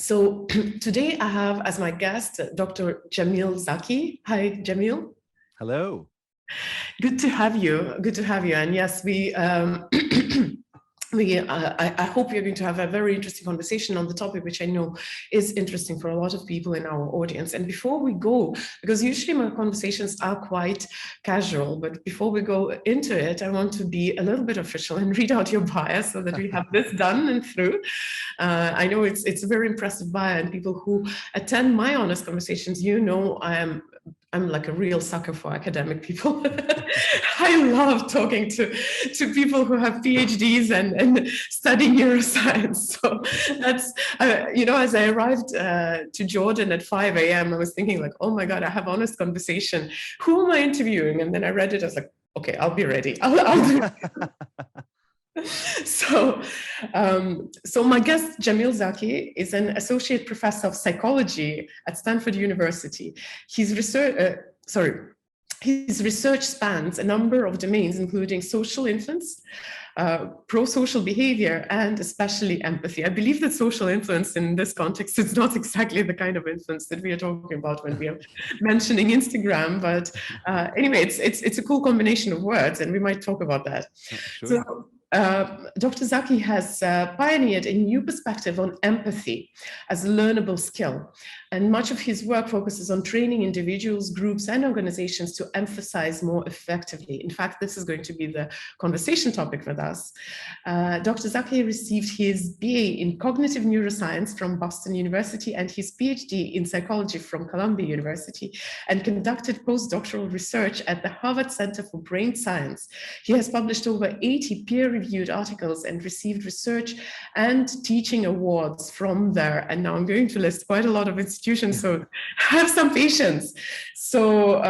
So today I have as my guest Dr. Jamil Zaki. Hi, Jamil. Hello. Good to have you. Good to have you. And yes, I hope we're going to have a very interesting conversation on the topic, which I know is interesting for a lot of people in our audience. And before we go, because usually my conversations are quite casual, but before we go into it, I want to be a little bit official and read out your bio so that we have this done and through. I know it's a very impressive bio, and people who attend my honest conversations, you know, I'm like a real sucker for academic people. I love talking to people who have PhDs and studying neuroscience. So that's, as I arrived to Jordan at 5 a.m., I was thinking like, oh my God, I have honest conversation. Who am I interviewing? And then I read it, I was like, okay, I'll be ready. I'll do it. So my guest, Jamil Zaki, is an associate professor of psychology at Stanford University. His research spans a number of domains, including social influence, pro-social behavior, and especially empathy. I believe that social influence in this context is not exactly the kind of influence that we are talking about when we are mentioning Instagram, but anyway, it's a cool combination of words, and we might talk about that. Sure. So, Dr. Zaki has pioneered a new perspective on empathy as a learnable skill, and much of his work focuses on training individuals, groups, and organizations to emphasize more effectively. In fact, this is going to be the conversation topic with us. Dr. Zaki received his BA in cognitive neuroscience from Boston University and his PhD in psychology from Columbia University, and conducted postdoctoral research at the Harvard Center for Brain Science. He has published over 80 peer-reviewed articles and received research and teaching awards from there. And now I'm going to list quite a lot of institutions, so have some patience. So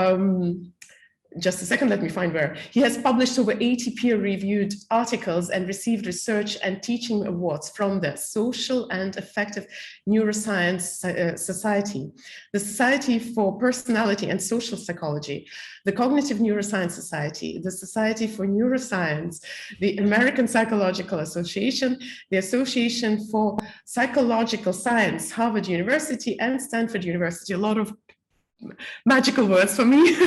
just a second, let me find where. He has published over 80 peer-reviewed articles and received research and teaching awards from the Social and Affective Neuroscience Society, the Society for Personality and Social Psychology, the Cognitive Neuroscience Society, the Society for Neuroscience, the American Psychological Association, the Association for Psychological Science, Harvard University, and Stanford University. A lot of magical words for me.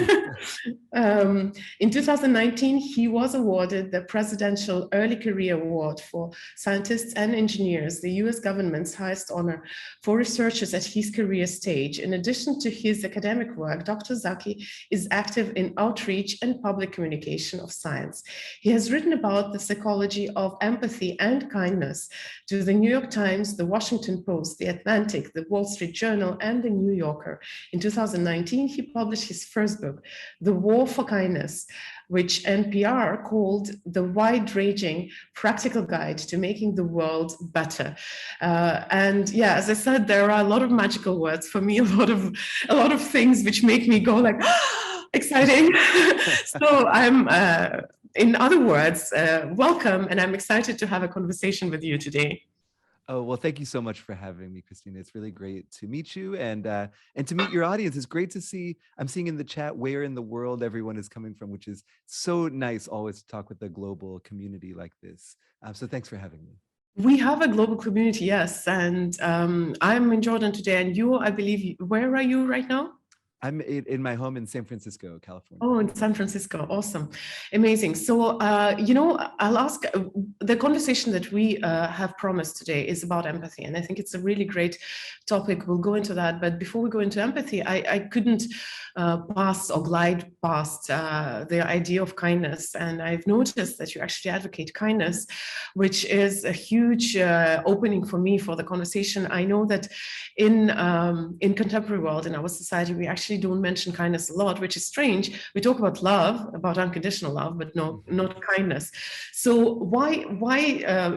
In 2019, he was awarded the Presidential Early Career Award for Scientists and Engineers, the US government's highest honor for researchers at his career stage. In addition to his academic work, Dr. Zaki is active in outreach and public communication of science. He has written about the psychology of empathy and kindness to the New York Times, the Washington Post, the Atlantic, the Wall Street Journal, and the New Yorker. In 2019, he published his first book, The War for Kindness, which NPR called the wide-ranging practical guide to making the world better. And yeah, as I said, there are a lot of magical words for me, a lot of things which make me go like, exciting. So I'm, in other words, welcome, and I'm excited to have a conversation with you today. Oh, well, thank you so much for having me, Christina. It's really great to meet you and to meet your audience. It's great to see, I'm seeing in the chat where in the world everyone is coming from, which is so nice always to talk with a global community like this. So thanks for having me. We have a global community, yes. And I'm in Jordan today, and you, I believe, where are you right now? I'm in my home in San Francisco, California. Oh, in San Francisco. Awesome. Amazing. So, I'll ask, the conversation that we have promised today is about empathy. And I think it's a really great topic. We'll go into that. But before we go into empathy, I couldn't pass or glide past the idea of kindness. And I've noticed that you actually advocate kindness, which is a huge opening for me for the conversation. I know that in contemporary world, in our society, we actually don't mention kindness a lot, which is strange. We talk about love, about unconditional love, but no, not kindness. So why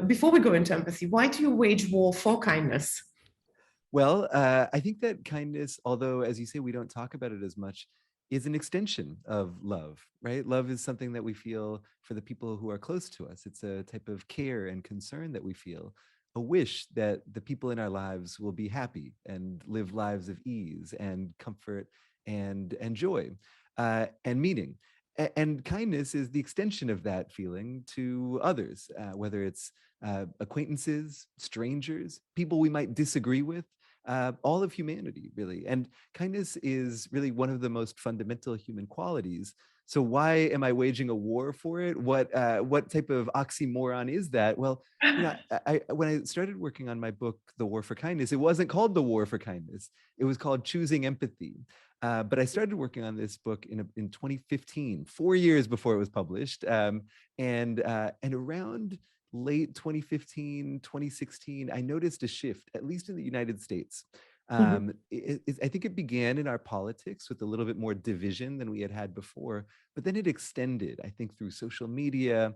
before we go into empathy, why do you wage war for kindness? Well, I think that kindness, although, as you say, we don't talk about it as much, is an extension of love, right? Love is something that we feel for the people who are close to us. It's a type of care and concern that we feel, a wish that the people in our lives will be happy and live lives of ease and comfort and joy and meaning. And kindness is the extension of that feeling to others, whether it's acquaintances, strangers, people we might disagree with. all of humanity, really. And kindness is really one of the most fundamental human qualities. So why am I waging a war for it? What type of oxymoron is that? Well, when I started working on my book, The War for Kindness, it wasn't called The War for Kindness. It was called Choosing Empathy. But I started working on this book in 2015, 4 years before it was published. And around late 2015, 2016, I noticed a shift, at least in the United States. I think it began in our politics with a little bit more division than we had before, but then it extended, I think, through social media,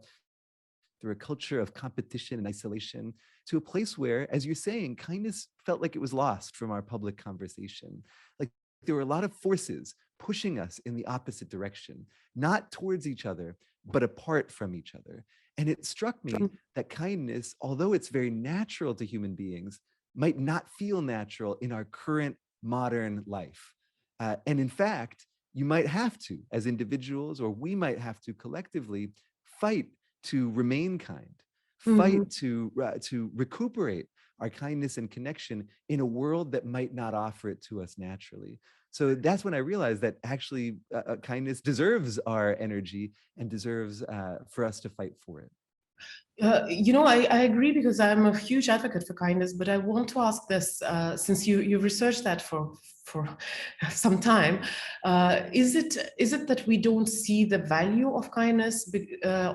through a culture of competition and isolation, to a place where, as you're saying, kindness felt like it was lost from our public conversation. Like there were a lot of forces pushing us in the opposite direction, not towards each other, but apart from each other. And it struck me that kindness, although it's very natural to human beings, might not feel natural in our current modern life. And in fact, you might have to, as individuals, or we might have to collectively fight to remain kind, fight to recuperate our kindness and connection in a world that might not offer it to us naturally. So that's when I realized that actually kindness deserves our energy and deserves for us to fight for it. I agree, because I'm a huge advocate for kindness, but I want to ask this, since you've researched that for some time, is it that we don't see the value of kindness,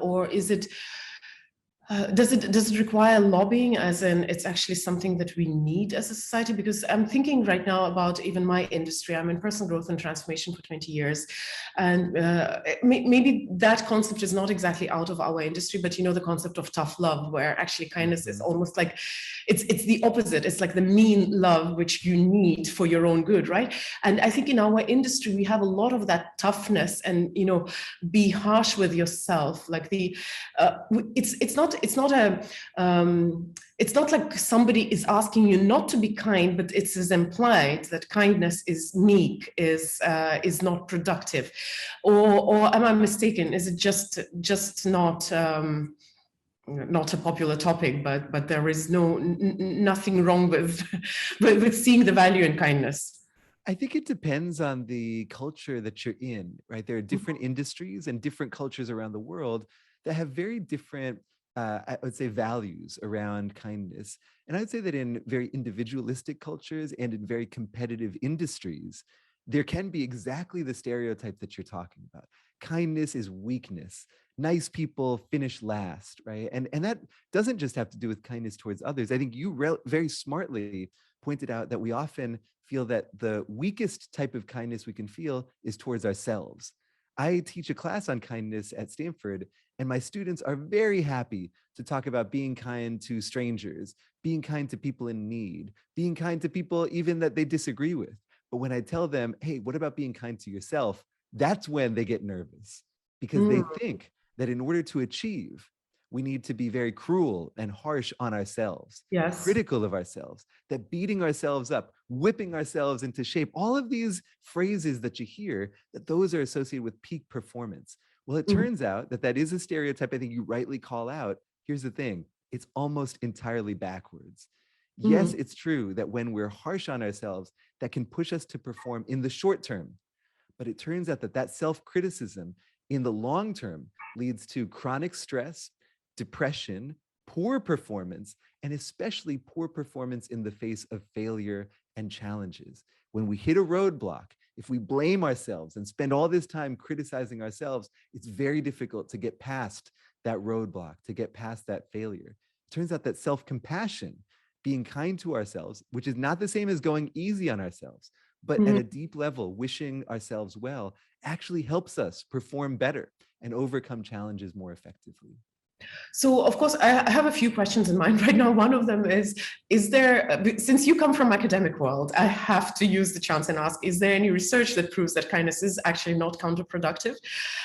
or is it, does it require lobbying, as in it's actually something that we need as a society? Because I'm thinking right now about even my industry. I'm in personal growth and transformation for 20 years. And maybe that concept is not exactly out of our industry, but the concept of tough love, where actually kindness is almost like, it's the opposite. It's like the mean love, which you need for your own good, right? And I think in our industry, we have a lot of that toughness and, be harsh with yourself. Like it's not like somebody is asking you not to be kind, but it is implied that kindness is meek, is not productive, or am I mistaken? Is it just not a popular topic, but there is nothing wrong with with seeing the value in kindness? I think it depends on the culture that you're in, right? There are different industries and different cultures around the world that have very different, I would say, values around kindness. And I would say that in very individualistic cultures and in very competitive industries, there can be exactly the stereotype that you're talking about. Kindness is weakness. Nice people finish last, right? And that doesn't just have to do with kindness towards others. I think you very smartly pointed out that we often feel that the weakest type of kindness we can feel is towards ourselves. I teach a class on kindness at Stanford, and my students are very happy to talk about being kind to strangers, being kind to people in need, being kind to people even that they disagree with. But when I tell them, hey, what about being kind to yourself? That's when they get nervous, because they think that in order to achieve, we need to be very cruel and harsh on ourselves, Yes. critical of ourselves, that beating ourselves up, whipping ourselves into shape, all of these phrases that you hear, that those are associated with peak performance. Well, it turns out that that is a stereotype I think you rightly call out. Here's the thing, it's almost entirely backwards. Yes, it's true that when we're harsh on ourselves, that can push us to perform in the short term. But it turns out that that self-criticism in the long term leads to chronic stress, depression, poor performance, and especially poor performance in the face of failure and challenges. When we hit a roadblock, if we blame ourselves and spend all this time criticizing ourselves, it's very difficult to get past that roadblock, to get past that failure. It turns out that self-compassion, being kind to ourselves, which is not the same as going easy on ourselves, but at a deep level, wishing ourselves well, actually helps us perform better and overcome challenges more effectively. So, of course, I have a few questions in mind right now. One of them is there, since you come from academic world, I have to use the chance and ask, is there any research that proves that kindness is actually not counterproductive?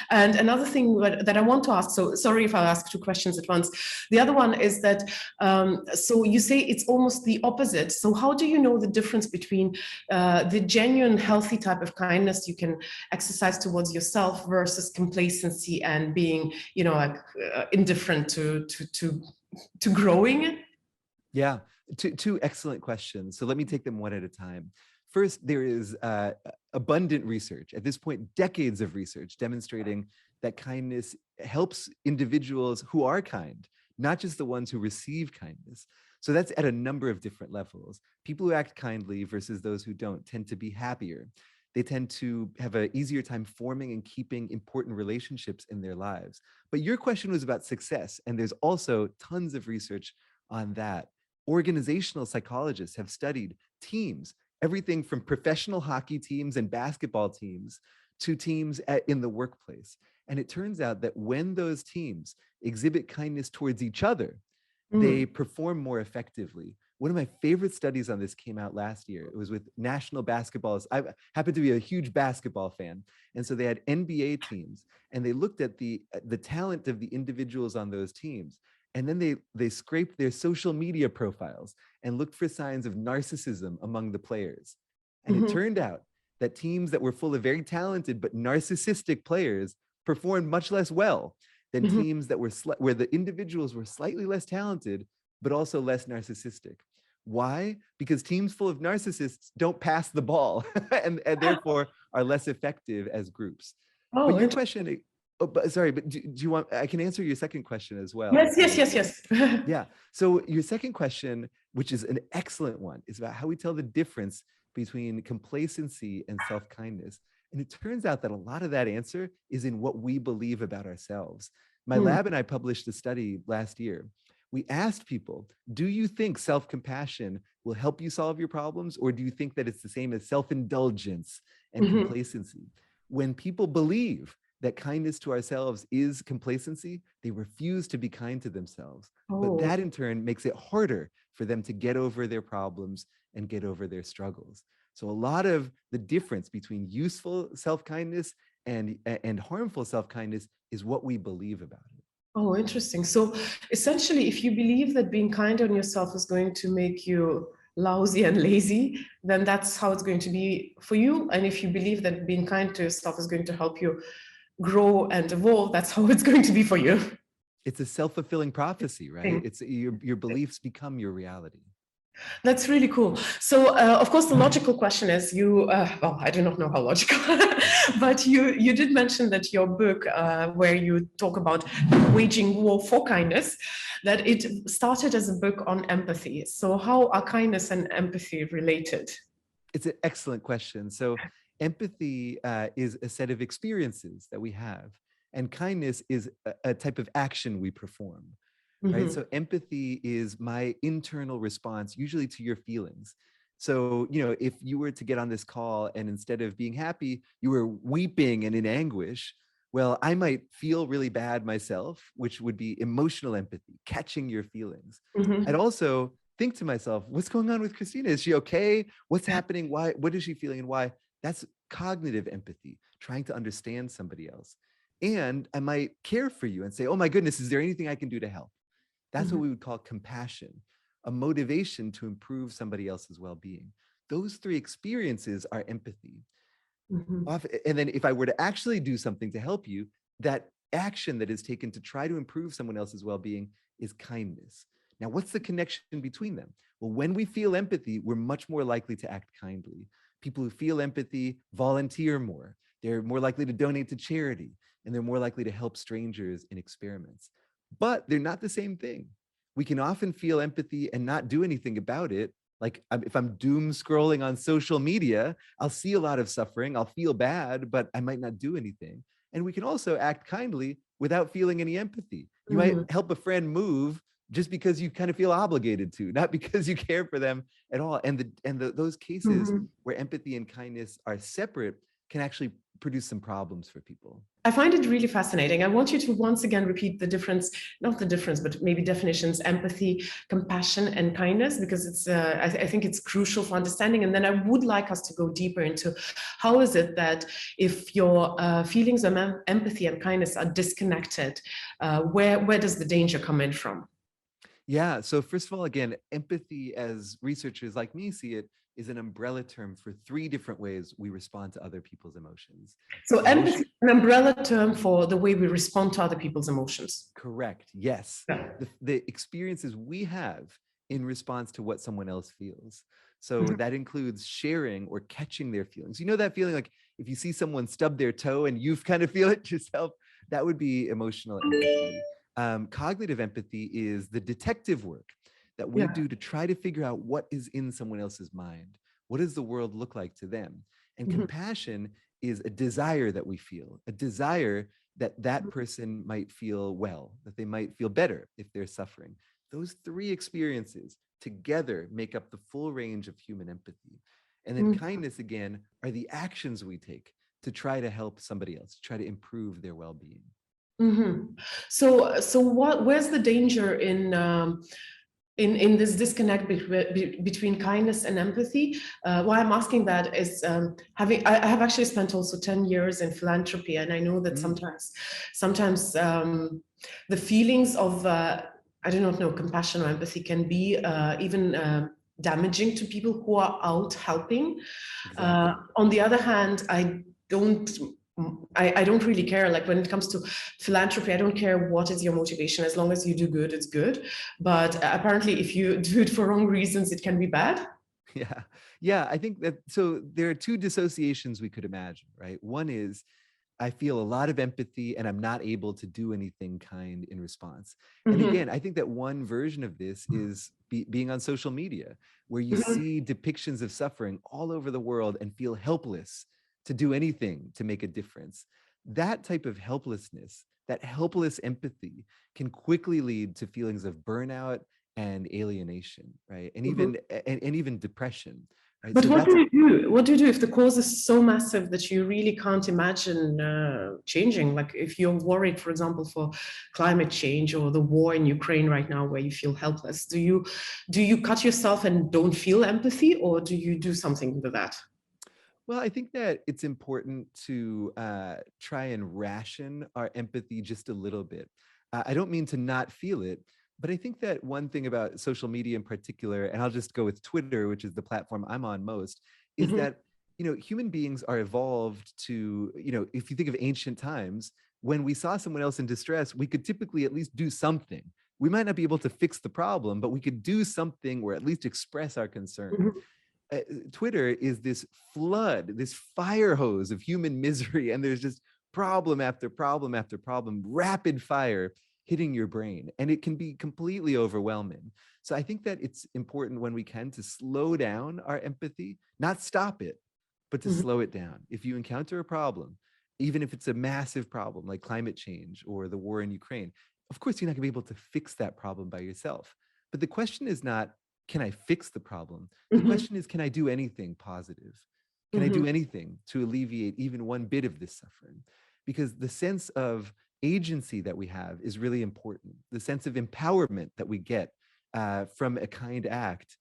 And another thing that I want to ask, so sorry if I ask two questions at once. The other one is that, so you say it's almost the opposite. So how do you know the difference between the genuine healthy type of kindness you can exercise towards yourself versus complacency and being, like indifferent to growing? Yeah. Two excellent questions. So let me take them one at a time. First, there is abundant research, at this point, decades of research demonstrating that kindness helps individuals who are kind, not just the ones who receive kindness. So that's at a number of different levels. People who act kindly versus those who don't tend to be happier. They tend to have an easier time forming and keeping important relationships in their lives. But your question was about success, and there's also tons of research on that. Organizational psychologists have studied teams, everything from professional hockey teams and basketball teams to teams in the workplace. And it turns out that when those teams exhibit kindness towards each other, they perform more effectively. One of my favorite studies on this came out last year. It was with national basketballs. I happen to be a huge basketball fan. And so they had NBA teams, and they looked at the talent of the individuals on those teams. And then they scraped their social media profiles and looked for signs of narcissism among the players. And it turned out that teams that were full of very talented but narcissistic players performed much less well than teams that were where the individuals were slightly less talented, but also less narcissistic. Why? Because teams full of narcissists don't pass the ball and therefore are less effective as groups. Oh, but your question, sorry, but do you want, I can answer your second question as well. Yes. Yeah. So your second question, which is an excellent one, is about how we tell the difference between complacency and self-kindness. And it turns out that a lot of that answer is in what we believe about ourselves. My lab and I published a study last year. We asked people, do you think self-compassion will help you solve your problems? Or do you think that it's the same as self-indulgence and complacency? When people believe that kindness to ourselves is complacency, they refuse to be kind to themselves. But that in turn makes it harder for them to get over their problems and get over their struggles. So a lot of the difference between useful self-kindness and harmful self-kindness is what we believe about it. Oh, interesting. So essentially, if you believe that being kind on yourself is going to make you lousy and lazy, then that's how it's going to be for you. And if you believe that being kind to yourself is going to help you grow and evolve, that's how it's going to be for you. It's a self-fulfilling prophecy, right? It's your beliefs become your reality. That's really cool. So, of course, the logical question is well, I do not know how logical, but you did mention that your book, where you talk about waging war for kindness, that it started as a book on empathy. So how are kindness and empathy related? It's an excellent question. So empathy is a set of experiences that we have, and kindness is a type of action we perform. Right? So empathy is my internal response, usually to your feelings. So, if you were to get on this call and instead of being happy, you were weeping and in anguish, well, I might feel really bad myself, which would be emotional empathy, catching your feelings. I'd also think to myself, what's going on with Christina? Is she okay? What's happening? Why? What is she feeling and why? That's cognitive empathy, trying to understand somebody else. And I might care for you and say, oh my goodness, is there anything I can do to help? That's what we would call compassion, a motivation to improve somebody else's well-being. Those three experiences are empathy. And then if I were to actually do something to help you, that action that is taken to try to improve someone else's well-being is kindness. Now, what's the connection between them? Well, when we feel empathy, we're much more likely to act kindly. People who feel empathy volunteer more. They're more likely to donate to charity, and they're more likely to help strangers in experiments. But they're not the same thing. We can often feel empathy and not do anything about it. Like if I'm doom scrolling on social media, I'll see a lot of suffering, I'll feel bad, but I might not do anything. And we can also act kindly without feeling any empathy. You might help a friend move just because you kind of feel obligated to, not because you care for them at all. And those cases where empathy and kindness are separate can actually produce some problems for people. I find it really fascinating. I want you to once again repeat the difference, not the difference, but maybe definitions: empathy, compassion, and kindness, because it's I think it's crucial for understanding. And then I would like us to go deeper into how is it that if your feelings of empathy and kindness are disconnected, where does the danger come in from? Yeah, so first of all, again, empathy, as researchers like me see it, is an umbrella term for three different ways we respond to other people's emotions. So empathy is an umbrella term for the way we respond to other people's emotions. Correct, yes. Yeah. The experiences we have in response to what someone else feels. So that includes sharing or catching their feelings. You know that feeling like if you see someone stub their toe and you kind of feel it yourself, that would be emotional empathy. Cognitive empathy is the detective work that we Yeah. do to try to figure out what is in someone else's mind. What does the world look like to them? And Mhm. compassion is a desire that we feel, a desire that that person might feel well, that they might feel better if they're suffering. Those three experiences together make up the full range of human empathy. And then Mhm. kindness, again, are the actions we take to try to help somebody else, to try to improve their well-being. Mhm. So where's the danger in this disconnect between kindness and empathy? Why I'm asking that is I have actually spent also 10 years in philanthropy, and I know that Mm, sometimes the feelings of I do not know, compassion or empathy can be even damaging to people who are out helping. exactly. On the other hand, don't I don't really care. Like when it comes to philanthropy, I don't care what is your motivation. As long as you do good, it's good. But apparently, if you do it for wrong reasons, it can be bad. Yeah. Yeah. I think that so there are two dissociations we could imagine, right? One is I feel a lot of empathy and I'm not able to do anything kind in response. And Mhm, again, I think that one version of this is being on social media, where you mhm, see depictions of suffering all over the world and feel helpless to do anything to make a difference. That type of helplessness, that helpless empathy can quickly lead to feelings of burnout and alienation, right? And mhm. even depression, right? But So what that's do a you do? What do you do if the cause is so massive that you really can't imagine changing? Like if you're worried, for example, for climate change or the war in Ukraine right now, where you feel helpless, do you cut yourself and don't feel empathy, or do you do something with that? Well, I think that it's important to try and ration our empathy just a little bit. I don't mean to not feel it, but I think that one thing about social media in particular, and I'll just go with Twitter, which is the platform I'm on most, is Mhm, that human beings are evolved to, if you think of ancient times, when we saw someone else in distress, we could typically at least do something. We might not be able to fix the problem, but we could do something or at least express our concern. mhm, Twitter is this flood, this fire hose of human misery, and there's just problem after problem after problem, rapid fire hitting your brain, and it can be completely overwhelming. So I think that it's important when we can to slow down our empathy, not stop it, but to mhm, slow it down. If you encounter a problem, even if it's a massive problem like climate change or the war in Ukraine, of course you're not going to be able to fix that problem by yourself. But the question is not, can I fix the problem? The mhm, question is, can I do anything positive? Can I mhm, do anything to alleviate even one bit of this suffering? Because the sense of agency that we have is really important. The sense of empowerment that we get from a kind act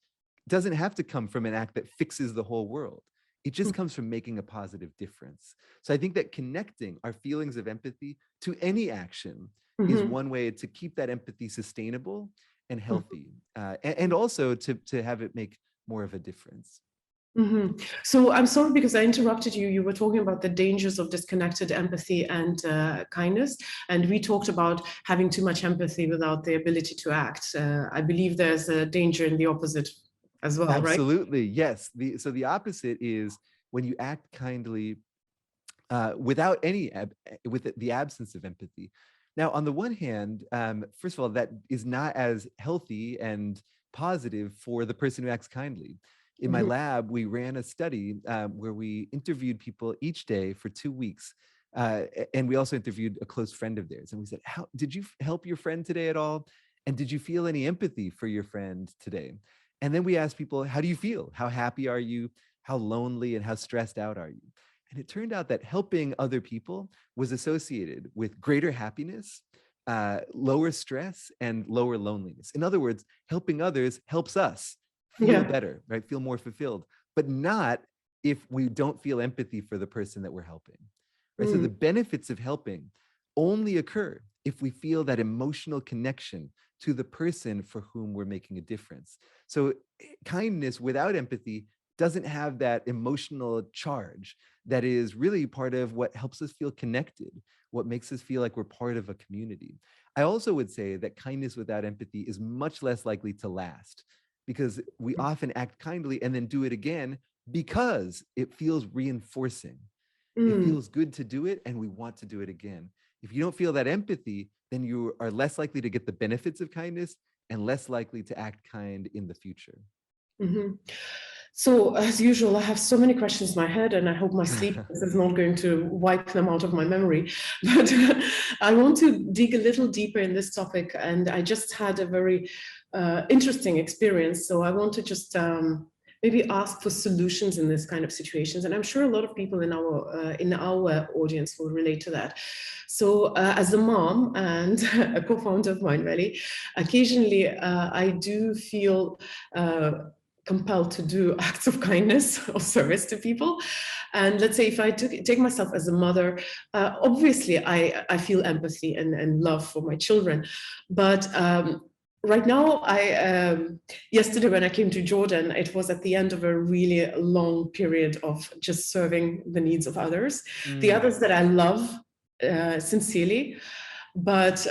doesn't have to come from an act that fixes the whole world. It just comes from making a positive difference. So I think that connecting our feelings of empathy to any action is mhm, one way to keep that empathy sustainable and mhm. healthy, and also to have it make more of a difference. Mhm. So I'm sorry because I interrupted you. You were talking about the dangers of disconnected empathy and kindness, and we talked about having too much empathy without the ability to act. I believe there's a danger in the opposite as well, right? Absolutely, yes. So the opposite is when you act kindly without with the absence of empathy. Now, on the one hand, first of all, that is not as healthy and positive for the person who acts kindly. In my Mhm. lab, we ran a study where we interviewed people each day for 2 weeks. And we also interviewed a close friend of theirs. And we said, how did you help your friend today at all? And did you feel any empathy for your friend today? And then we asked people, how do you feel? How happy are you? How lonely and how stressed out are you? And it turned out that helping other people was associated with greater happiness, lower stress, and lower loneliness. In other words, helping others helps us feel Yeah. better, right? Feel more fulfilled, but not if we don't feel empathy for the person that we're helping, right? So Mm. the benefits of helping only occur if we feel that emotional connection to the person for whom we're making a difference. So kindness without empathy doesn't have that emotional charge that is really part of what helps us feel connected. what makes us feel like we're part of a community. I also would say that kindness without empathy is much less likely to last, because we often act kindly and then do it again because it feels reinforcing. It Mm. feels good to do it and we want to do it again. If you don't feel that empathy, then you are less likely to get the benefits of kindness and less likely to act kind in the future. Mm-hmm. So, as usual, I have so many questions in my head, and I hope my sleep is not going to wipe them out of my memory. But I want to dig a little deeper in this topic, and I just had a very interesting experience. So, I want to just maybe ask for solutions in this kind of situations, and I'm sure a lot of people in our audience will relate to that. So, as a mom and a co-founder of Mind Valley, occasionally I do feel compelled to do acts of kindness or service to people. And let's say if I take myself as a mother, obviously I feel empathy and love for my children. But right now, yesterday when I came to Jordan, it was at the end of a really long period of just serving the needs of others, the others that I love sincerely. But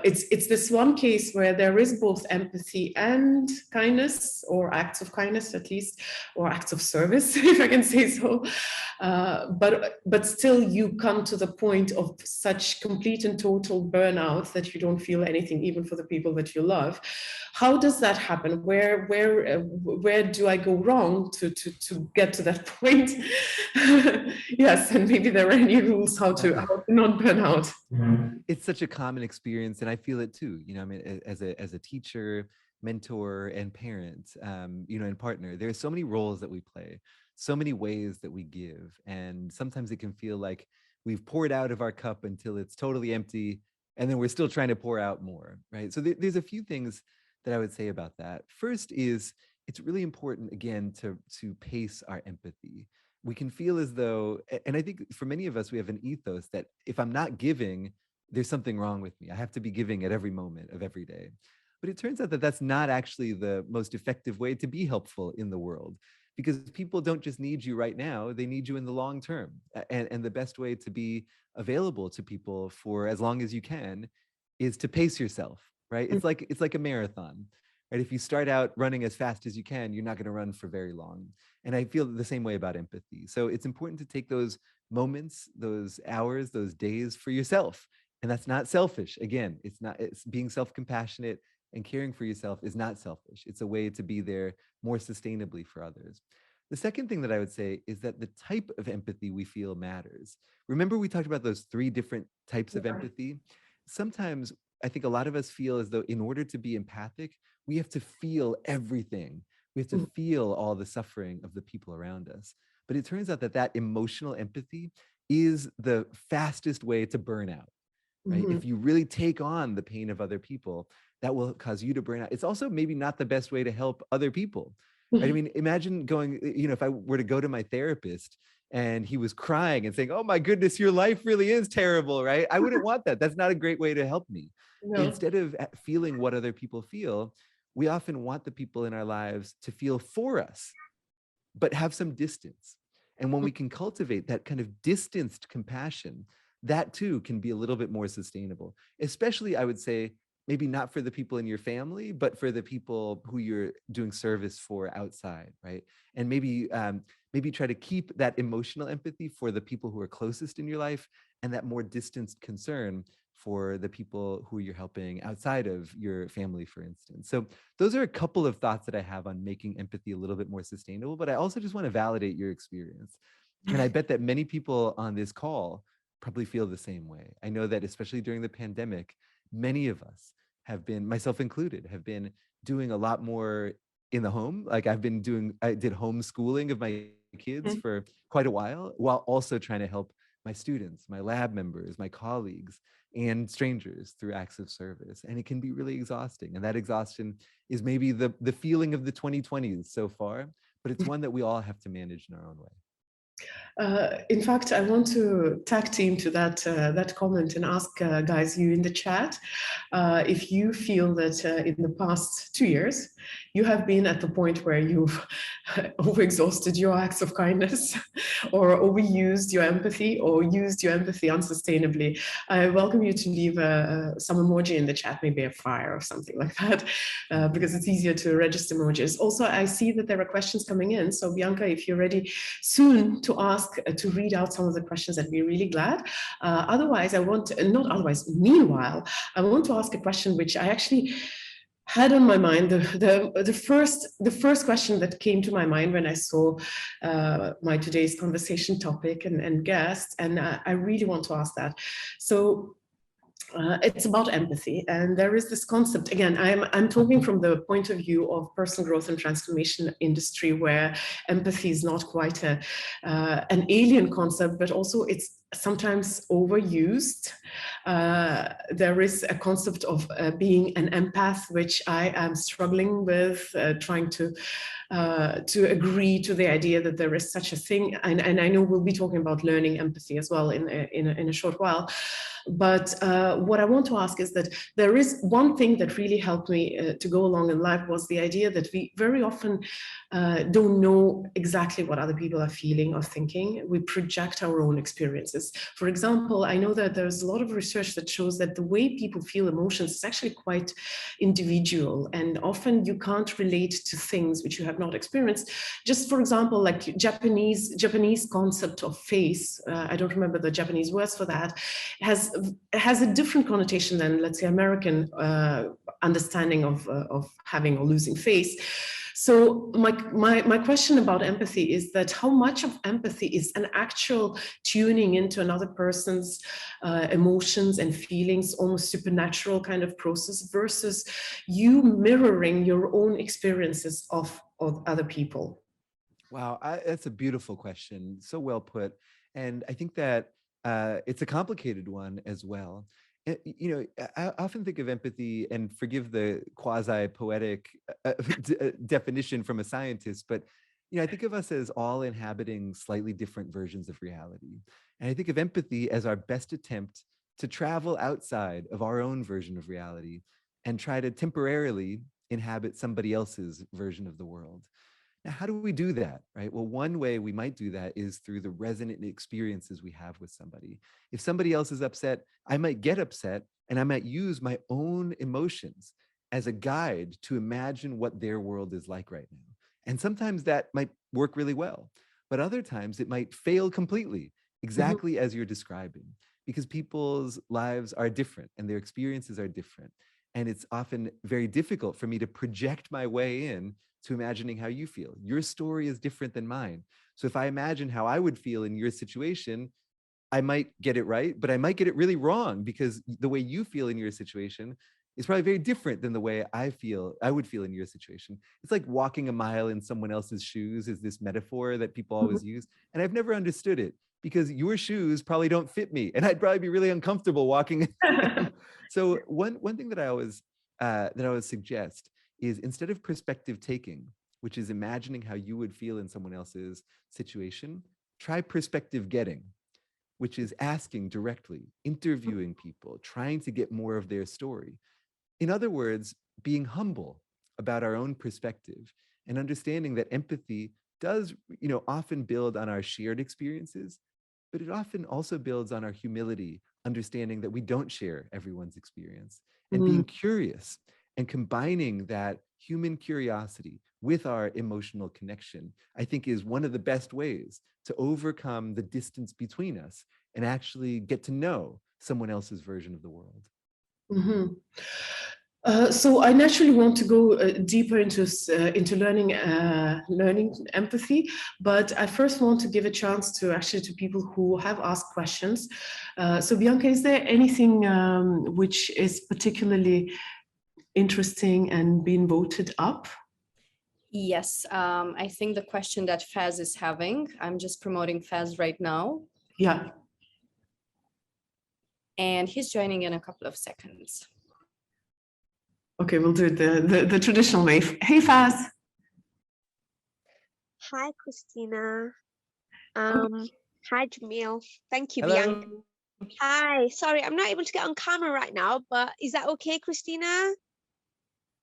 it's this one case where there is both empathy and kindness, or acts of kindness at least, or acts of service, if I can say so. But still, you come to the point of such complete and total burnout that you don't feel anything, even for the people that you love. How does that happen? Where do I go wrong to get to that point? Yes, and maybe there are any rules how to not burn out. It's such a common experience, and I feel it too. I mean, as a teacher, mentor, and parent, and partner, there are so many roles that we play, so many ways that we give, and sometimes it can feel like we've poured out of our cup until it's totally empty, and then we're still trying to pour out more, right? So there's a few things that I would say about that. First is, it's really important, again, to pace our empathy. We can feel as though, and I think for many of us, we have an ethos that if I'm not giving, there's something wrong with me. I have to be giving at every moment of every day. But it turns out that that's not actually the most effective way to be helpful in the world, because people don't just need you right now, they need you in the long term. And the best way to be available to people for as long as you can is to pace yourself, right? It's like a marathon, right? If you start out running as fast as you can, you're not going to run for very long. And I feel the same way about empathy. So it's important to take those moments, those hours, those days for yourself. And that's not selfish. Again, it's being self-compassionate and caring for yourself is not selfish. It's a way to be there more sustainably for others. The second thing that I would say is that the type of empathy we feel matters. Remember, we talked about those three different types of empathy? Sometimes I think a lot of us feel as though in order to be empathic, we have to feel everything. We have to feel all the suffering of the people around us. But it turns out that that emotional empathy is the fastest way to burn out. Right? Mm-hmm. If you really take on the pain of other people, that will cause you to burn out. It's also maybe not the best way to help other people. Right? I mean, imagine going, if I were to go to my therapist and he was crying and saying, "Oh my goodness, your life really is terrible," right? I wouldn't want that. That's not a great way to help me. No. Instead of feeling what other people feel, we often want the people in our lives to feel for us, but have some distance. And when we can cultivate that kind of distanced compassion, that too can be a little bit more sustainable, especially I would say, maybe not for the people in your family, but for the people who you're doing service for outside, right? And maybe try to keep that emotional empathy for the people who are closest in your life, and that more distanced concern for the people who you're helping outside of your family, for instance. So those are a couple of thoughts that I have on making empathy a little bit more sustainable, but I also just want to validate your experience. And I bet that many people on this call probably feel the same way. I know that especially during the pandemic, many of us have been, myself included, have been doing a lot more in the home. Like I did homeschooling of my kids for quite a while also trying to help my students, my lab members, my colleagues, and strangers through acts of service. And it can be really exhausting. And that exhaustion is maybe the feeling of the 2020s so far, but it's one that we all have to manage in our own way. In fact, I want to tag team to that comment and ask guys, you in the chat, if you feel that in the past 2 years you have been at the point where you've overexhausted your acts of kindness or overused your empathy or used your empathy unsustainably. I welcome you to leave some emoji in the chat, maybe a fire or something like that, because it's easier to register emojis. Also, I see that there are questions coming in. So Bianca, if you're ready soon to ask, to read out some of the questions, I'd be really glad. Otherwise, meanwhile, I want to ask a question which I actually had on my mind. The first question that came to my mind when I saw my today's conversation topic and guest, and I really want to ask that. So it's about empathy, and there is this concept. Again, I'm talking from the point of view of personal growth and transformation industry, where empathy is not quite an alien concept, but also it's sometimes overused. There is a concept of being an empath, which I am struggling with, trying to agree to the idea that there is such a thing. And I know we'll be talking about learning empathy as well in a short while. But what I want to ask is that there is one thing that really helped me to go along in life was the idea that we very often don't know exactly what other people are feeling or thinking. We project our own experiences. For example, I know that there's a lot of research that shows that the way people feel emotions is actually quite individual, and often you can't relate to things which you have not experienced. Just for example, like Japanese concept of face, I don't remember the Japanese words for that, has a different connotation than, let's say, American understanding of having or losing face. So my question about empathy is that how much of empathy is an actual tuning into another person's emotions and feelings, almost supernatural kind of process, versus you mirroring your own experiences of other people? Wow, that's a beautiful question. So well put. And I think that it's a complicated one as well. You know, I often think of empathy, and forgive the quasi-poetic definition from a scientist, but you know, I think of us as all inhabiting slightly different versions of reality. And I think of empathy as our best attempt to travel outside of our own version of reality and try to temporarily inhabit somebody else's version of the world. Now, how do we do that, right? Well, one way we might do that is through the resonant experiences we have with somebody. If somebody else is upset, I might get upset, and I might use my own emotions as a guide to imagine what their world is like right now. And sometimes that might work really well, but other times it might fail completely, exactly as you're describing, because people's lives are different and their experiences are different. And it's often very difficult for me to project my way in to imagining how you feel. Your story is different than mine. So if I imagine how I would feel in your situation, I might get it right, but I might get it really wrong, because the way you feel in your situation is probably very different than the way I would feel in your situation. It's like walking a mile in someone else's shoes is this metaphor that people always use. And I've never understood it, because your shoes probably don't fit me, and I'd probably be really uncomfortable walking in them. So one thing that I always suggest is, instead of perspective taking, which is imagining how you would feel in someone else's situation, try perspective getting, which is asking directly, interviewing people, trying to get more of their story. In other words, being humble about our own perspective and understanding that empathy does, you know, often build on our shared experiences, but it often also builds on our humility, understanding that we don't share everyone's experience, and being curious and combining that human curiosity with our emotional connection, I think, is one of the best ways to overcome the distance between us and actually get to know someone else's version of the world. So I naturally want to go deeper into learning empathy, but I first want to give a chance to people who have asked questions. So Bianca, is there anything which is particularly interesting and being voted up? Yes, I think the question that Faz is having, I'm just promoting Faz right now. Yeah. And he's joining in a couple of seconds. Okay, we'll do it the traditional way. Hey, Faz. Hi, Christina. Hi, Jamil. Thank you, Bianca. Hello. Hi. Sorry, I'm not able to get on camera right now, but is that okay, Christina?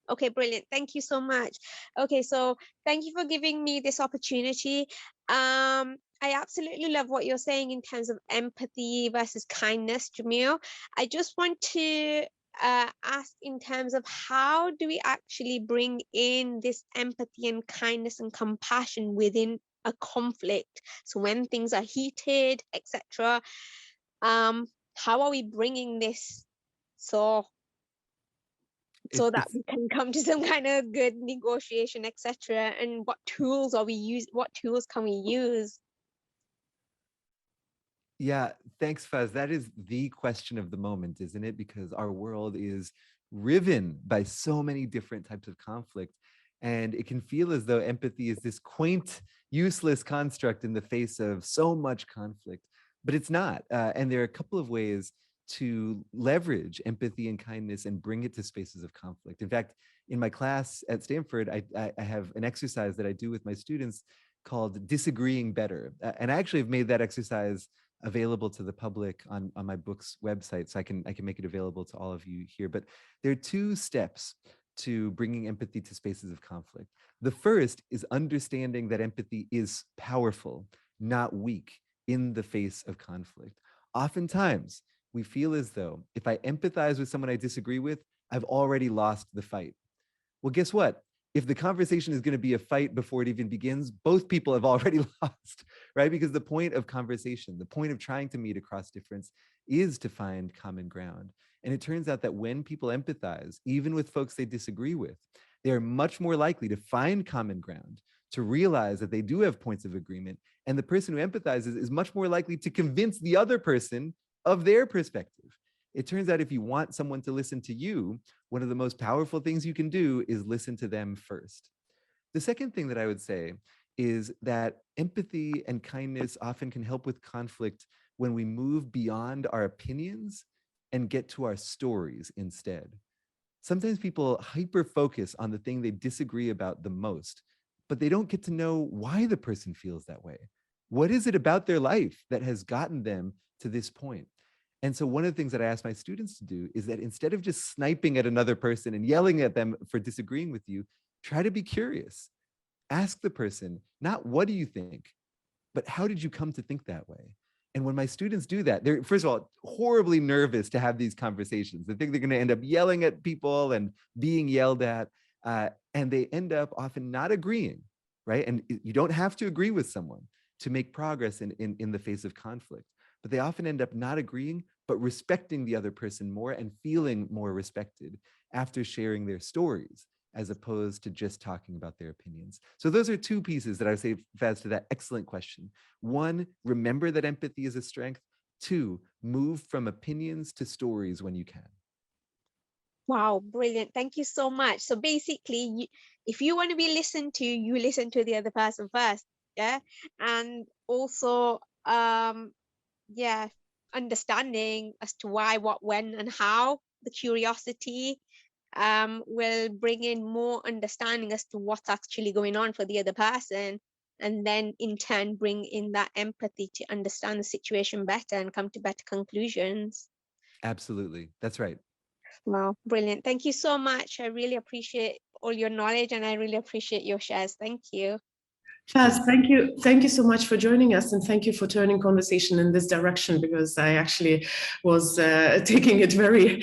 Okay, brilliant. Thank you so much. Okay, so thank you for giving me this opportunity. I absolutely love what you're saying in terms of empathy versus kindness, Jamil. I just want to ask in terms of how do we actually bring in this empathy and kindness and compassion within a conflict? So when things are heated, etc., how are we bringing this so that we can come to some kind of good negotiation, etc.? And what tools can we use? Yeah, thanks, Faz. That is the question of the moment, isn't it? Because our world is riven by so many different types of conflict. And it can feel as though empathy is this quaint, useless construct in the face of so much conflict, but it's not. And there are a couple of ways to leverage empathy and kindness and bring it to spaces of conflict. In fact, in my class at Stanford, I have an exercise that I do with my students called Disagreeing Better. And I actually have made that exercise available to the public on my book's website, so I can make it available to all of you here. But there are two steps to bringing empathy to spaces of conflict. The first is understanding that empathy is powerful, not weak, in the face of conflict. Oftentimes, we feel as though if I empathize with someone I disagree with, I've already lost the fight. Well, guess what? If the conversation is going to be a fight before it even begins, both people have already lost, right? Because the point of conversation, the point of trying to meet across difference is to find common ground. And it turns out that when people empathize, even with folks they disagree with, they are much more likely to find common ground, to realize that they do have points of agreement. And the person who empathizes is much more likely to convince the other person of their perspective. It turns out if you want someone to listen to you, one of the most powerful things you can do is listen to them first. The second thing that I would say is that empathy and kindness often can help with conflict when we move beyond our opinions and get to our stories instead. Sometimes people hyper focus on the thing they disagree about the most, but they don't get to know why the person feels that way. What is it about their life that has gotten them to this point? And so one of the things that I ask my students to do is that instead of just sniping at another person and yelling at them for disagreeing with you, try to be curious. Ask the person, not what do you think, but how did you come to think that way? And when my students do that, they're, first of all, horribly nervous to have these conversations. They think they're going to end up yelling at people and being yelled at, and they end up often not agreeing, right? And you don't have to agree with someone to make progress in the face of conflict, but they often end up not agreeing, but respecting the other person more and feeling more respected after sharing their stories, as opposed to just talking about their opinions. So those are two pieces that I would say, Faz, to that excellent question. One, remember that empathy is a strength. Two, move from opinions to stories when you can. Wow, brilliant. Thank you so much. So basically, if you want to be listened to, you listen to the other person first. Yeah. And also, yeah, understanding as to why, what, when, and how, the curiosity will bring in more understanding as to what's actually going on for the other person, and then in turn bring in that empathy to understand the situation better and come to better conclusions. Absolutely, that's right. Wow, brilliant. Thank you so much. I really appreciate all your knowledge and I really appreciate your shares. Thank you. Faz, thank you. Thank you so much for joining us, and thank you for turning conversation in this direction, because I actually was taking it very,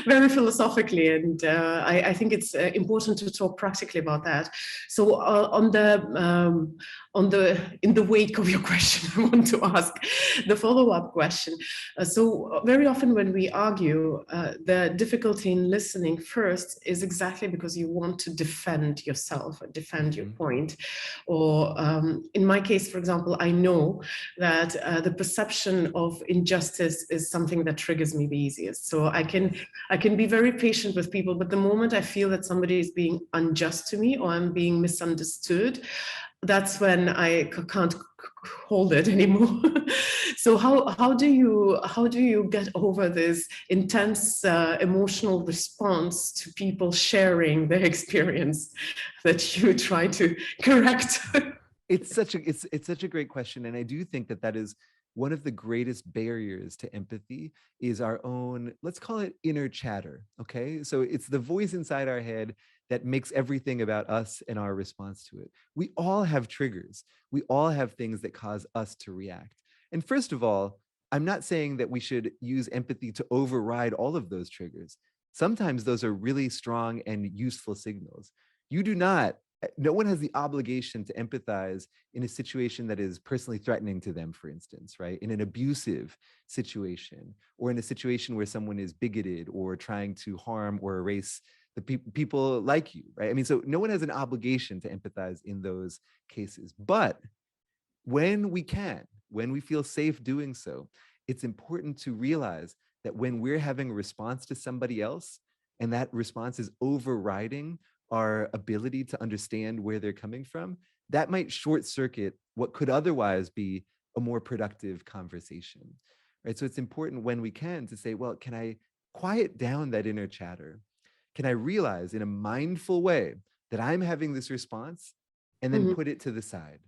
very philosophically, and I think it's important to talk practically about that. So in the wake of your question, I want to ask the follow-up question. So very often when we argue, the difficulty in listening first is exactly because you want to defend yourself, or defend your point. Or in my case, for example, I know that the perception of injustice is something that triggers me the easiest. So I can be very patient with people, but the moment I feel that somebody is being unjust to me or I'm being misunderstood, that's when I can't hold it anymore. So how do you get over this intense emotional response to people sharing their experience that you try to correct? It's such a great question. And I do think that that is one of the greatest barriers to empathy is our own, let's call it inner chatter. Okay. So it's the voice inside our head that makes everything about us and our response to it. We all have triggers. We all have things that cause us to react. And first of all, I'm not saying that we should use empathy to override all of those triggers. Sometimes those are really strong and useful signals. You do not, no one has the obligation to empathize in a situation that is personally threatening to them, for instance, right? In an abusive situation, or in a situation where someone is bigoted or trying to harm or erase the people like you, right? I mean, so no one has an obligation to empathize in those cases. But when we can, when we feel safe doing so, it's important to realize that when we're having a response to somebody else, and that response is overriding our ability to understand where they're coming from, that might short circuit what could otherwise be a more productive conversation, right? So it's important when we can to say, well, can I quiet down that inner chatter? Can I realize in a mindful way that I'm having this response and then put it to the side?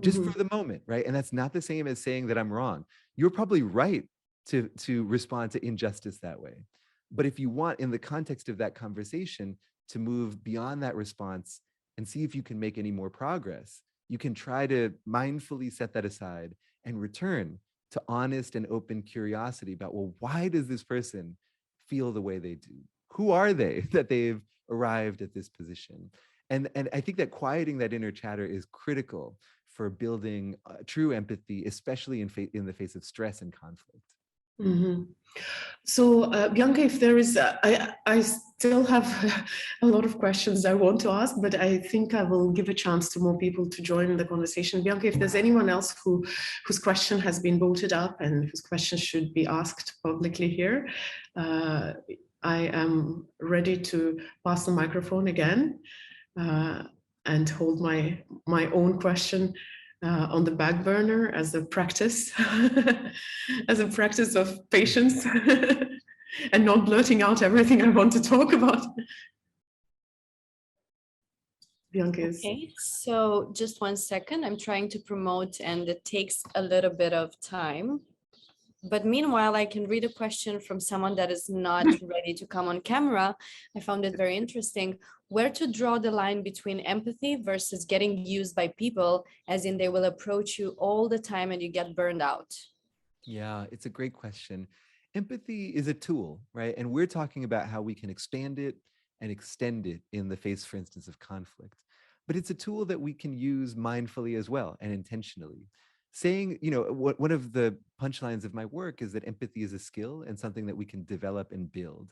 Just for the moment, right? And that's not the same as saying that I'm wrong. You're probably right to respond to injustice that way. But if you want, in the context of that conversation, to move beyond that response and see if you can make any more progress, you can try to mindfully set that aside and return to honest and open curiosity about, well, why does this person feel the way they do? Who are they that they've arrived at this position? And I think that quieting that inner chatter is critical for building true empathy, especially in the face of stress and conflict. So, Bianca, if there is, I still have a lot of questions I want to ask, but I think I will give a chance to more people to join the conversation. Bianca, if there's anyone else whose question has been voted up and whose question should be asked publicly here, I am ready to pass the microphone again and hold my own question on the back burner as a practice, as a practice of patience and not blurting out everything I want to talk about. Bianca is. Okay, so just 1 second. I'm trying to promote and it takes a little bit of time. But meanwhile, I can read a question from someone that is not ready to come on camera. I found it very interesting. Where to draw the line between empathy versus getting used by people, as in they will approach you all the time and you get burned out? Yeah, it's a great question. Empathy is a tool, right? And we're talking about how we can expand it and extend it in the face, for instance, of conflict. But it's a tool that we can use mindfully as well and intentionally. Saying, one of the punchlines of my work is that empathy is a skill and something that we can develop and build.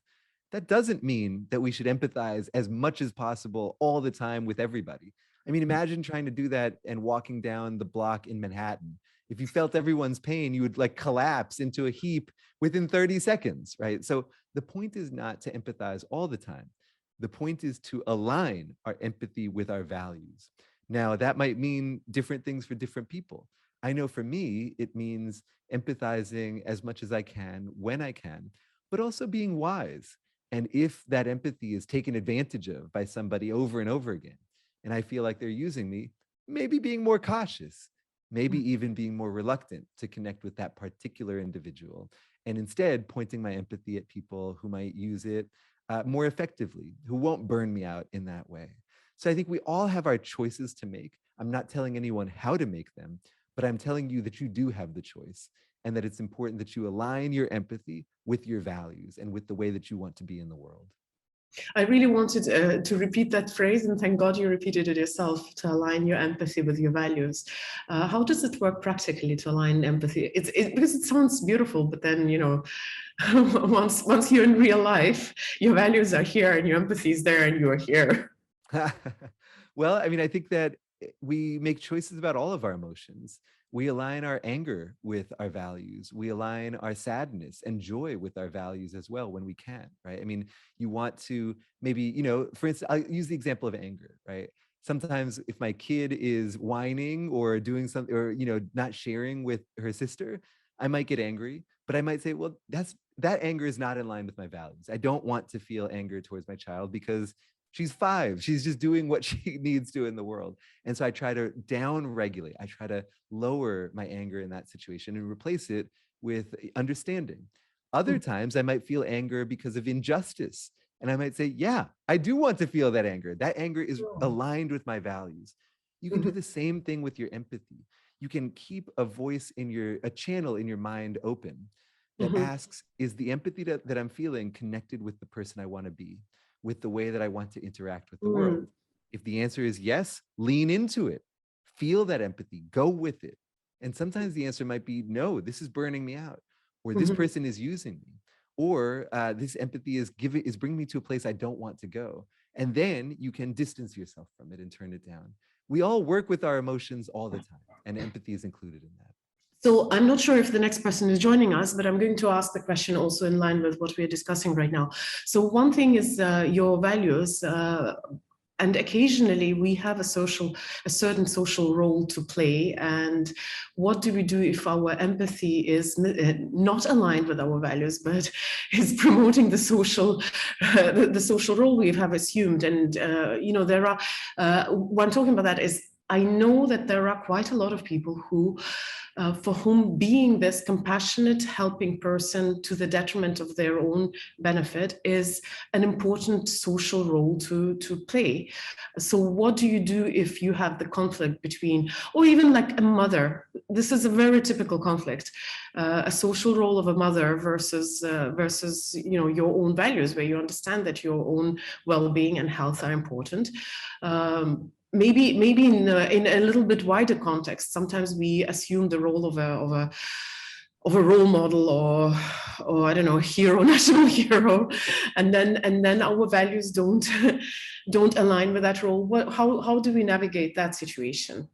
That doesn't mean that we should empathize as much as possible all the time with everybody. I mean, imagine trying to do that and walking down the block in Manhattan. If you felt everyone's pain, you would like collapse into a heap within 30 seconds, right? So the point is not to empathize all the time. The point is to align our empathy with our values. Now, that might mean different things for different people. I know for me, it means empathizing as much as I can when I can, but also being wise. And if that empathy is taken advantage of by somebody over and over again, and I feel like they're using me, maybe being more cautious, maybe even being more reluctant to connect with that particular individual, and instead pointing my empathy at people who might use it more effectively, who won't burn me out in that way. So I think we all have our choices to make. I'm not telling anyone how to make them, but I'm telling you that you do have the choice, and that it's important that you align your empathy with your values and with the way that you want to be in the world. I really wanted to repeat that phrase, and thank God you repeated it yourself, to align your empathy with your values. How does it work practically to align empathy? Because it sounds beautiful, but then, once you're in real life, your values are here and your empathy is there and you are here. Well, I mean, I think that we make choices about all of our emotions. We align our anger with our values. We align our sadness and joy with our values as well when we can, right? I mean, you want to maybe, for instance, I'll use the example of anger, right? Sometimes if my kid is whining or doing something, or, not sharing with her sister, I might get angry, but I might say, well, that anger is not in line with my values. I don't want to feel anger towards my child because She's 5. She's just doing what she needs to in the world. And so I try to down regulate. I try to lower my anger in that situation and replace it with understanding. Other times I might feel anger because of injustice. And I might say, yeah, I do want to feel that anger. That anger is aligned with my values. You can do the same thing with your empathy. You can keep a channel in your mind open that asks, is the empathy that I'm feeling connected with the person I want to be, with the way that I want to interact with the world? If the answer is yes, lean into it. Feel that empathy, go with it. And sometimes the answer might be, no, this is burning me out, or this person is using me, or this empathy is bringing me to a place I don't want to go. And then you can distance yourself from it and turn it down. We all work with our emotions all the time, and empathy is included in that. So I'm not sure if the next person is joining us, but I'm going to ask the question also in line with what we're discussing right now. So one thing is your values, and occasionally we have a certain social role to play. And what do we do if our empathy is not aligned with our values, but is promoting the social role we have assumed? And there are what I'm talking about that is, I know that there are quite a lot of people who, for whom being this compassionate, helping person to the detriment of their own benefit is an important social role to play. So what do you do if you have the conflict between, or even like a mother? This is a very typical conflict, a social role of a mother versus your own values, where you understand that your own well-being and health are important. Maybe in a little bit wider context, sometimes we assume the role of a role model or I don't know, hero, national hero, and then our values don't align with that role. How do we navigate that situation?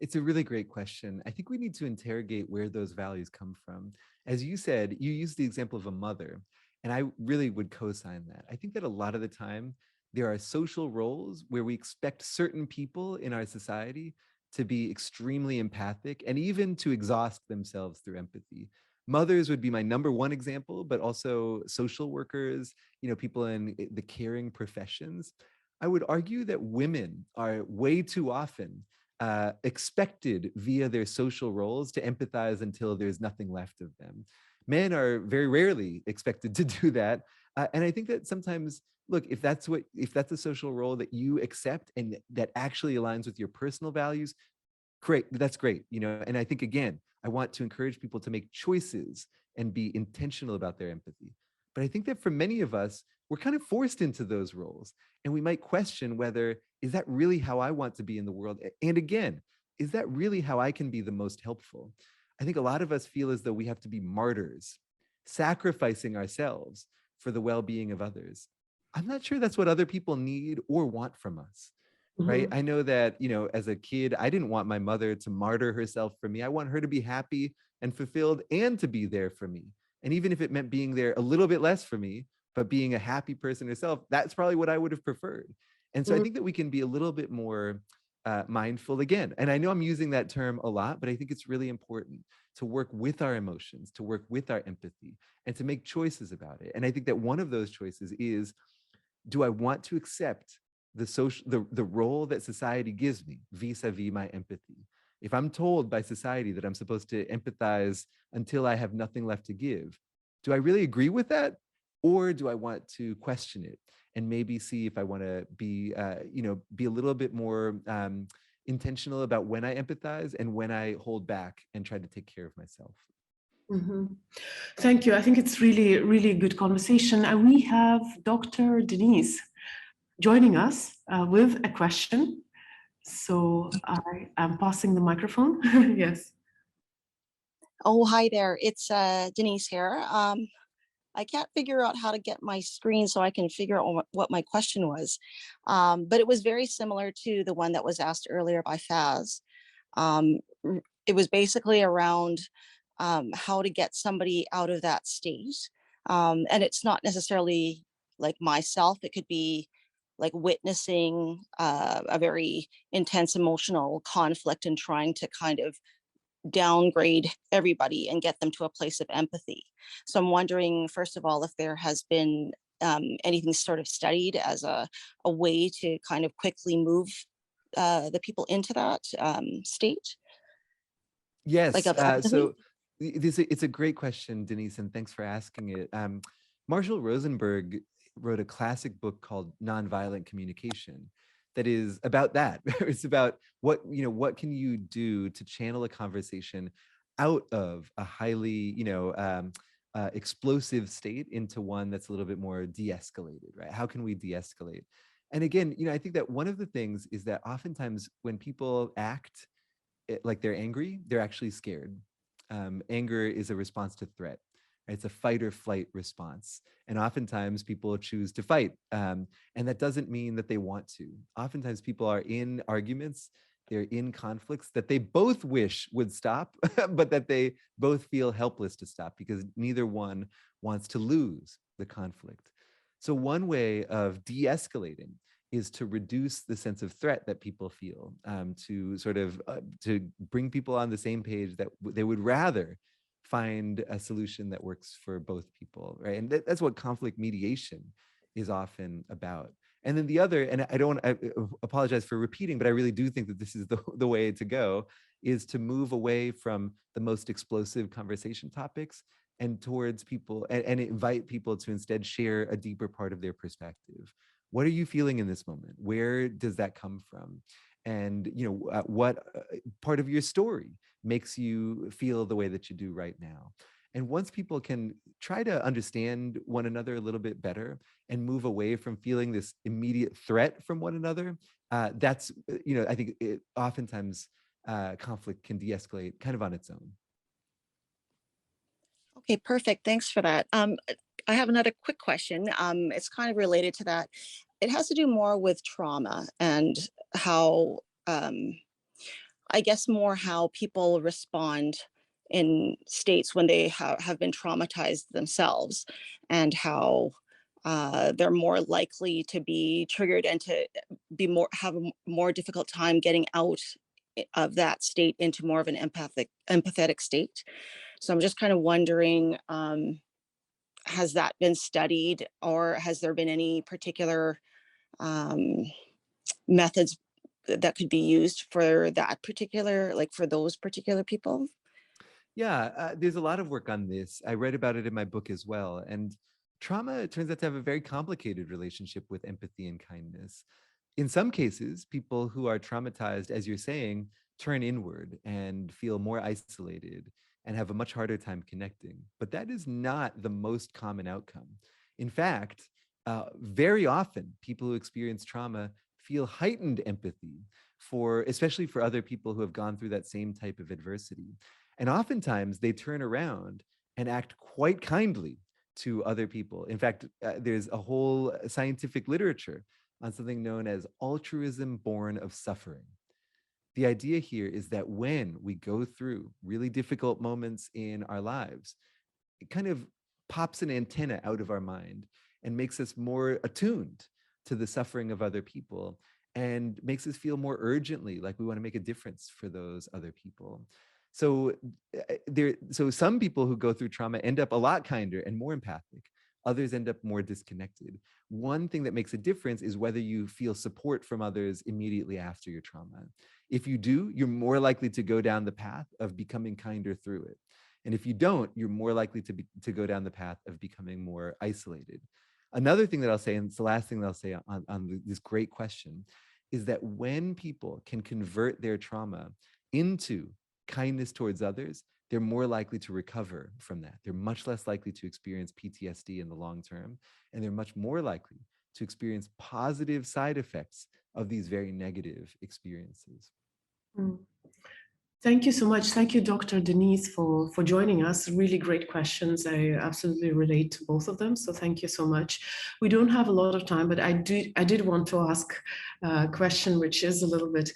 It's a really great question. I think we need to interrogate where those values come from. As you said, you used the example of a mother, and I really would co-sign that. I think that a lot of the time, there are social roles where we expect certain people in our society to be extremely empathic and even to exhaust themselves through empathy. Mothers would be my number one example, but also social workers, people in the caring professions. I would argue that women are way too often expected via their social roles to empathize until there's nothing left of them. Men are very rarely expected to do that. And I think that sometimes, look, if that's a social role that you accept and that actually aligns with your personal values, great, that's great. And I think, again, I want to encourage people to make choices and be intentional about their empathy. But I think that for many of us, we're kind of forced into those roles, and we might question whether, is that really how I want to be in the world? And again, is that really how I can be the most helpful? I think a lot of us feel as though we have to be martyrs, sacrificing ourselves for the well-being of others. I'm not sure that's what other people need or want from us, right? I know that, as a kid, I didn't want my mother to martyr herself for me. I want her to be happy and fulfilled and to be there for me. And even if it meant being there a little bit less for me, but being a happy person herself, that's probably what I would have preferred. And so I think that we can be a little bit more mindful again. And I know I'm using that term a lot, but I think it's really important to work with our emotions, to work with our empathy, and to make choices about it. And I think that one of those choices is, do I want to accept the role that society gives me vis-a-vis my empathy? If I'm told by society that I'm supposed to empathize until I have nothing left to give, do I really agree with that? Or do I want to question it and maybe see if I want to be a little bit more intentional about when I empathize and when I hold back and try to take care of myself? Thank you. I think it's really, really good conversation. And we have Dr. Denise joining us with a question. So I am passing the microphone. Yes. Oh, hi there. It's Denise here. I can't figure out how to get my screen so I can figure out what my question was. But it was very similar to the one that was asked earlier by Faz. It was basically around how to get somebody out of that state. And it's not necessarily like myself. It could be like witnessing a very intense emotional conflict and trying to kind of downgrade everybody and get them to a place of empathy. So I'm wondering, first of all, if there has been anything sort of studied as a way to kind of quickly move the people into that state? Yes. Effectively? So it's a great question, Denise, and thanks for asking it. Marshall Rosenberg wrote a classic book called Nonviolent Communication that is about that. It's about what can you do to channel a conversation out of a highly explosive state into one that's a little bit more de-escalated, right? How can we de-escalate? And again, I think that one of the things is that oftentimes when people act like they're angry, they're actually scared. Anger is a response to threat. Right? It's a fight or flight response. And oftentimes people choose to fight. And that doesn't mean that they want to. Oftentimes people are in arguments, they're in conflicts that they both wish would stop, but that they both feel helpless to stop because neither one wants to lose the conflict. So one way of de-escalating is to reduce the sense of threat that people feel, to sort of to bring people on the same page that they would rather find a solution that works for both people, right? And that's what conflict mediation is often about. And then the other, and I apologize for repeating, but I really do think that this is the way to go, is to move away from the most explosive conversation topics and towards people and invite people to instead share a deeper part of their perspective. What are you feeling in this moment? Where does that come from? And what part of your story makes you feel the way that you do right now? And once people can try to understand one another a little bit better and move away from feeling this immediate threat from one another, that's, I think oftentimes conflict can de-escalate kind of on its own. Okay, perfect. Thanks for that. I have another quick question. It's kind of related to that. It has to do more with trauma and how, I guess more how people respond in states when they have been traumatized themselves, and how they're more likely to be triggered and to have a more difficult time getting out of that state into more of an empathetic state. So I'm just kind of wondering, has that been studied, or has there been any particular methods that could be used for that particular, like for those particular people? Yeah, there's a lot of work on this. I read about it in my book as well. And trauma turns out to have a very complicated relationship with empathy and kindness. In some cases, people who are traumatized, as you're saying, turn inward and feel more isolated and have a much harder time connecting. But that is not the most common outcome. In fact, very often people who experience trauma feel heightened empathy especially for other people who have gone through that same type of adversity. And oftentimes they turn around and act quite kindly to other people. In fact, there's a whole scientific literature on something known as altruism born of suffering. The idea here is that when we go through really difficult moments in our lives, it kind of pops an antenna out of our mind and makes us more attuned to the suffering of other people and makes us feel more urgently like we want to make a difference for those other people. So some people who go through trauma end up a lot kinder and more empathic. Others end up more disconnected. One thing that makes a difference is whether you feel support from others immediately after your trauma. If you do, you're more likely to go down the path of becoming kinder through it. And if you don't, you're more likely to go down the path of becoming more isolated. Another thing that I'll say, and it's the last thing that I'll say on this great question, is that when people can convert their trauma into kindness towards others, they're more likely to recover from that. They're much less likely to experience PTSD in the long term, and they're much more likely to experience positive side effects of these very negative experiences. Thank you so much. Thank you, Dr. Denise, for joining us. Really great questions. I absolutely relate to both of them. So thank you so much. We don't have a lot of time, but I did want to ask a question which is a little bit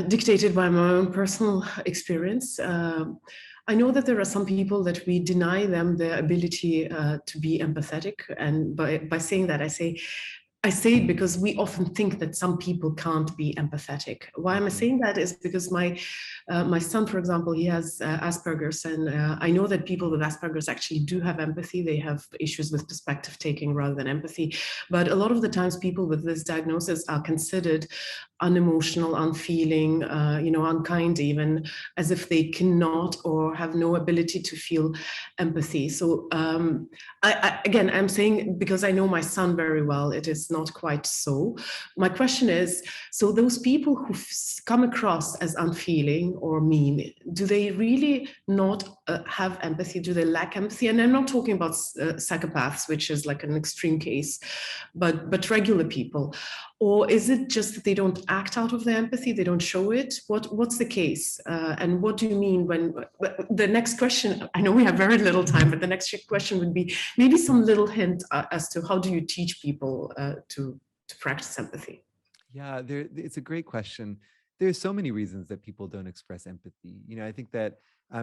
dictated by my own personal experience. I know that there are some people that we deny them the ability to be empathetic. And by saying that, I say, I say it because we often think that some people can't be empathetic. Why am I saying that is because my son, for example, he has Asperger's, and I know that people with Asperger's actually do have empathy. They have issues with perspective taking rather than empathy. But a lot of the times people with this diagnosis are considered unemotional, unfeeling, unkind even, as if they cannot or have no ability to feel empathy. So again, I'm saying because I know my son very well, it is not quite so. My question is, so those people who come across as unfeeling or mean, do they really not have empathy? Do they lack empathy? And I'm not talking about psychopaths, which is like an extreme case, but regular people. Or is it just that they don't act out of their empathy? They don't show it? What's the case? And what do you mean when the next question, I know we have very little time, but the next question would be maybe some little hint as to how do you teach people to practice empathy? Yeah, it's a great question. There's so many reasons that people don't express empathy. I think that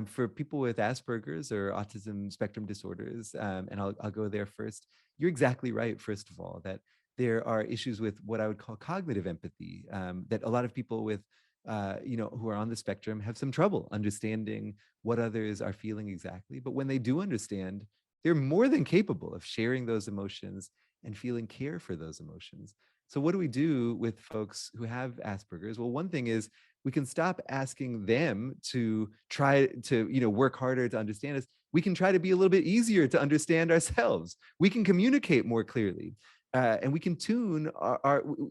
for people with Asperger's or autism spectrum disorders, and I'll go there first, you're exactly right, first of all, that there are issues with what I would call cognitive empathy, that a lot of people with, who are on the spectrum have some trouble understanding what others are feeling exactly. But when they do understand, they're more than capable of sharing those emotions and feeling care for those emotions. So what do we do with folks who have Asperger's? Well, one thing is we can stop asking them to try to, work harder to understand us. We can try to be a little bit easier to understand ourselves. We can communicate more clearly. And we can tune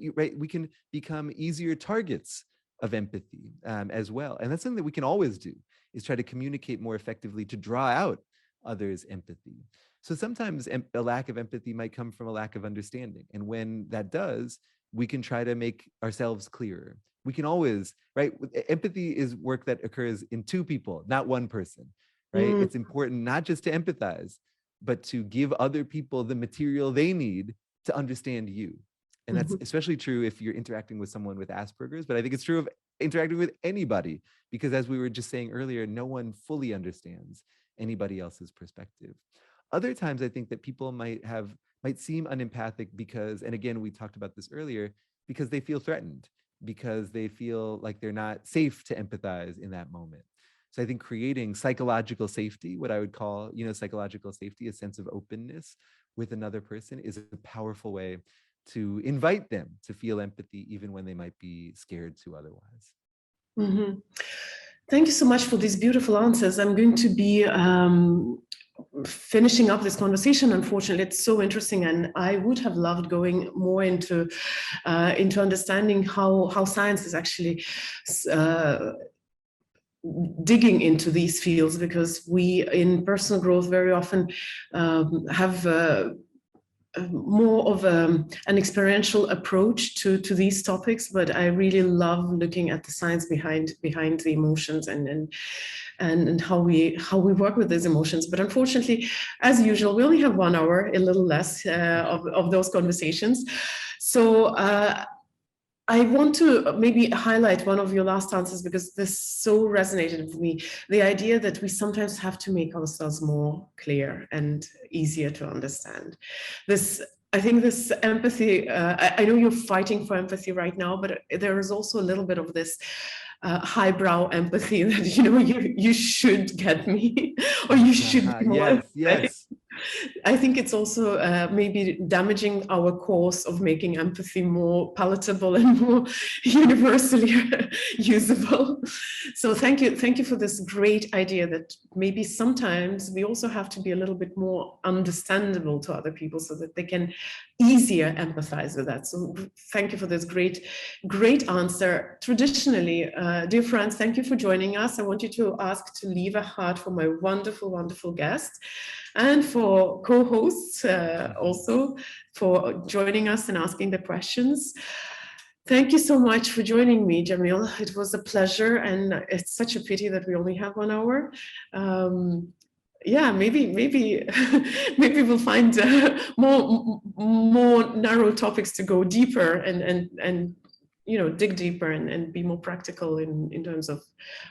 we can become easier targets of empathy as well. And that's something that we can always do, is try to communicate more effectively to draw out others' empathy. So sometimes a lack of empathy might come from a lack of understanding. And when that does, we can try to make ourselves clearer. We can always, right? Empathy is work that occurs in two people, not one person, right? It's important not just to empathize, but to give other people the material they need to understand you. And that's especially true if you're interacting with someone with Asperger's, but I think it's true of interacting with anybody, because as we were just saying earlier, no one fully understands anybody else's perspective. Other times I think that people might seem unempathic because, and again, we talked about this earlier, because they feel threatened, because they feel like they're not safe to empathize in that moment. So I think creating psychological safety, what I would call, psychological safety, a sense of openness with another person, is a powerful way to invite them to feel empathy, even when they might be scared to otherwise. Thank you so much for these beautiful answers. I'm going to be finishing up this conversation. Unfortunately, it's so interesting, and I would have loved going more into understanding how science is actually digging into these fields, because we in personal growth very often have more of an experiential approach to these topics, but I really love looking at the science behind the emotions and how we work with these emotions. But unfortunately, as usual, we only have 1 hour, a little less of those conversations. So I want to maybe highlight one of your last answers, because this so resonated with me. The idea that we sometimes have to make ourselves more clear and easier to understand. I think this empathy, I know you're fighting for empathy right now, but there is also a little bit of this highbrow empathy that, you should get me, or you should be more yes. I think it's also maybe damaging our cause of making empathy more palatable and more universally usable. So thank you for this great idea that maybe sometimes we also have to be a little bit more understandable to other people so that they can easier empathize with that. So thank you for this great answer. Traditionally, dear friends, thank you for joining us. I want you to ask to leave a heart for my wonderful, wonderful guest, and for co-hosts also for joining us and asking the questions. Thank you so much for joining me, Jamil. It was a pleasure, and it's such a pity that we only have 1 hour. Yeah, maybe we'll find more narrow topics to go deeper and dig deeper and be more practical in terms of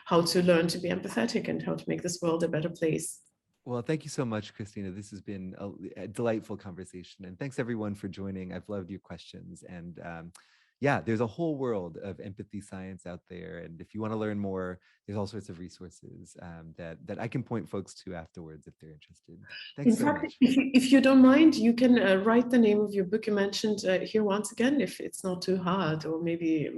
how to learn to be empathetic and how to make this world a better place. Well, thank you so much, Christina. This has been a delightful conversation. And thanks everyone for joining. I've loved your questions. And yeah, there's a whole world of empathy science out there. And if you want to learn more, there's all sorts of resources that I can point folks to afterwards if they're interested. Thanks In so fact, much. if you don't mind, you can write the name of your book you mentioned here once again, if it's not too hard, or maybe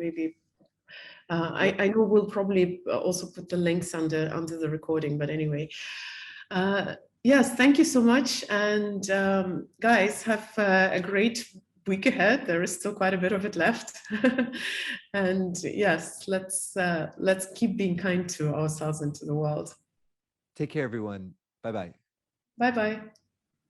I know we'll probably also put the links under the recording, but anyway. Yes, thank you so much. And guys, have a great week ahead. There is still quite a bit of it left. And yes, let's keep being kind to ourselves and to the world. Take care, everyone. Bye-bye. Bye-bye.